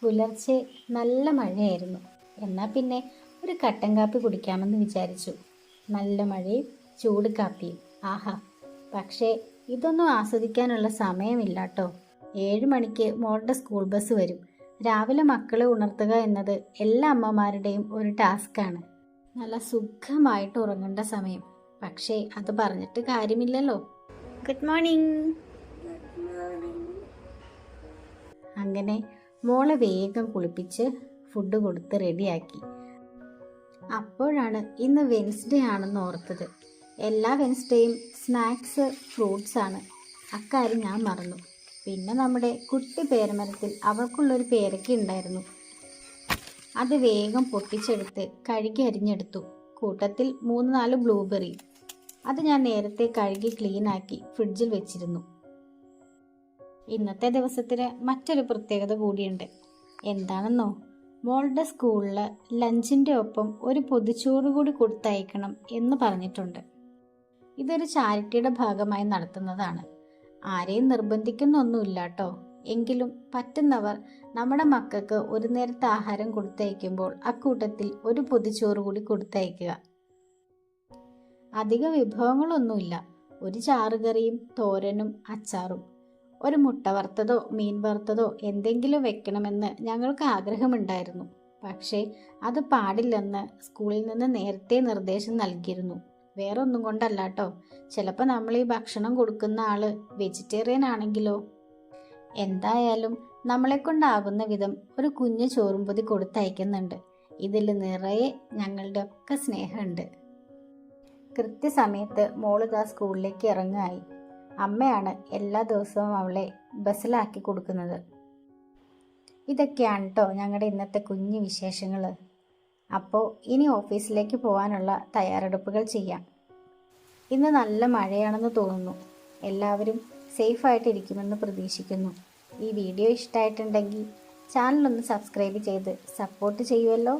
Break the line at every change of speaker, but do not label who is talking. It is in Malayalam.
പുലർച്ചെ നല്ല മഴയായിരുന്നു. എന്നാൽ പിന്നെ ഒരു കട്ടൻ കാപ്പി കുടിക്കാമെന്ന് വിചാരിച്ചു. നല്ല മഴയും ചൂട് കാപ്പിയും, ആഹാ! പക്ഷേ ഇതൊന്നും ആസ്വദിക്കാനുള്ള സമയമില്ല കേട്ടോ. 7 മണിക്ക് മോളുടെ സ്കൂൾ ബസ് വരും. രാവിലെ മക്കളെ ഉണർത്തുക എന്നത് എല്ലാ അമ്മമാരുടെയും ഒരു ടാസ്ക്കാണ്. നല്ല സുഖമായിട്ട് ഉറങ്ങേണ്ട സമയം. പക്ഷേ അത് പറഞ്ഞിട്ട് കാര്യമില്ലല്ലോ. Good morning. അങ്ങനെ മോളെ വേഗം കുളിപ്പിച്ച് ഫുഡ് കൊടുത്ത് റെഡിയാക്കി. അപ്പോഴാണ് ഇന്ന് വെൻസ്ഡേ ആണെന്ന് ഓർത്തത്. എല്ലാ വെൻസ്ഡേയും സ്നാക്സ് ഫ്രൂട്ട്സ് ആണ്. അക്കാര്യം ഞാൻ മറന്നു. പിന്നെ നമ്മുടെ കുട്ടി പേരമരത്തിൽ അവൾക്കുള്ളൊരു പേരയ്ക്ക ഉണ്ടായിരുന്നു. അത് വേഗം പൊട്ടിച്ചെടുത്ത് കഴുകി അരിഞ്ഞെടുത്തു. കൂട്ടത്തിൽ 3-4 ബ്ലൂബെറി. അത് ഞാൻ നേരത്തെ കഴുകി ക്ലീനാക്കി ഫ്രിഡ്ജിൽ വെച്ചിരുന്നു. ഇന്നത്തെ ദിവസത്തിന് മറ്റൊരു പ്രത്യേകത കൂടിയുണ്ട്. എന്താണെന്നോ, മോളുടെ സ്കൂളിൽ ലഞ്ചിൻ്റെ ഒപ്പം ഒരു പൊതിച്ചോറ് കൂടി കൊടുത്തയക്കണം എന്ന് പറഞ്ഞിട്ടുണ്ട്. ഇതൊരു ചാരിറ്റിയുടെ ഭാഗമായി നടത്തുന്നതാണ്. ആരെയും നിർബന്ധിക്കുന്നൊന്നുമില്ല കേട്ടോ. എങ്കിലും പറ്റുന്നവർ നമ്മുടെ മക്കൾക്ക് ഒരു നേരത്തെ ആഹാരം കൊടുത്തയക്കുമ്പോൾ അക്കൂട്ടത്തിൽ ഒരു പൊതിച്ചോറ് കൂടി കൊടുത്തയക്കുക. അധിക വിഭവങ്ങളൊന്നുമില്ല. ഒരു ചാറുകറിയും തോരനും അച്ചാറും. ഒരു മുട്ട വറുത്തതോ മീൻ വറുത്തതോ എന്തെങ്കിലും വെക്കണമെന്ന് ഞങ്ങൾക്ക് ആഗ്രഹമുണ്ടായിരുന്നു. പക്ഷേ അത് പാടില്ലെന്ന് സ്കൂളിൽ നിന്ന് നേരത്തെ നിർദ്ദേശം നൽകിയിരുന്നു. വേറൊന്നും കൊണ്ടല്ല കേട്ടോ. ചിലപ്പോൾ നമ്മൾ ഈ ഭക്ഷണം കൊടുക്കുന്ന ആള് വെജിറ്റേറിയൻ ആണെങ്കിലോ. എന്തായാലും നമ്മളെ കൊണ്ടാകുന്ന വിധം ഒരു കുഞ്ഞു ചോറുംപൊതി കൊടുത്തയക്കുന്നുണ്ട്. ഇതിൽ നിറയെ ഞങ്ങളുടെ ഒക്കെ സ്നേഹമുണ്ട്. കൃത്യസമയത്ത് മോളിതാ സ്കൂളിലേക്ക് ഇറങ്ങായി. അമ്മയാണ് എല്ലാ ദിവസവും അവളെ ബസ്സിലാക്കി കൊടുക്കുന്നത്. ഇതൊക്കെയാണ് കേട്ടോ ഞങ്ങളുടെ ഇന്നത്തെ കുഞ്ഞു വിശേഷങ്ങൾ. അപ്പോൾ ഇനി ഓഫീസിലേക്ക് പോകാനുള്ള തയ്യാറെടുപ്പുകൾ ചെയ്യാം. ഇന്ന് നല്ല മഴയാണെന്ന് തോന്നുന്നു. എല്ലാവരും സേഫായിട്ടിരിക്കുമെന്ന് പ്രതീക്ഷിക്കുന്നു. ഈ വീഡിയോ ഇഷ്ടമായിട്ടുണ്ടെങ്കിൽ ചാനലൊന്ന് സബ്സ്ക്രൈബ് ചെയ്ത് സപ്പോർട്ട് ചെയ്യുമല്ലോ.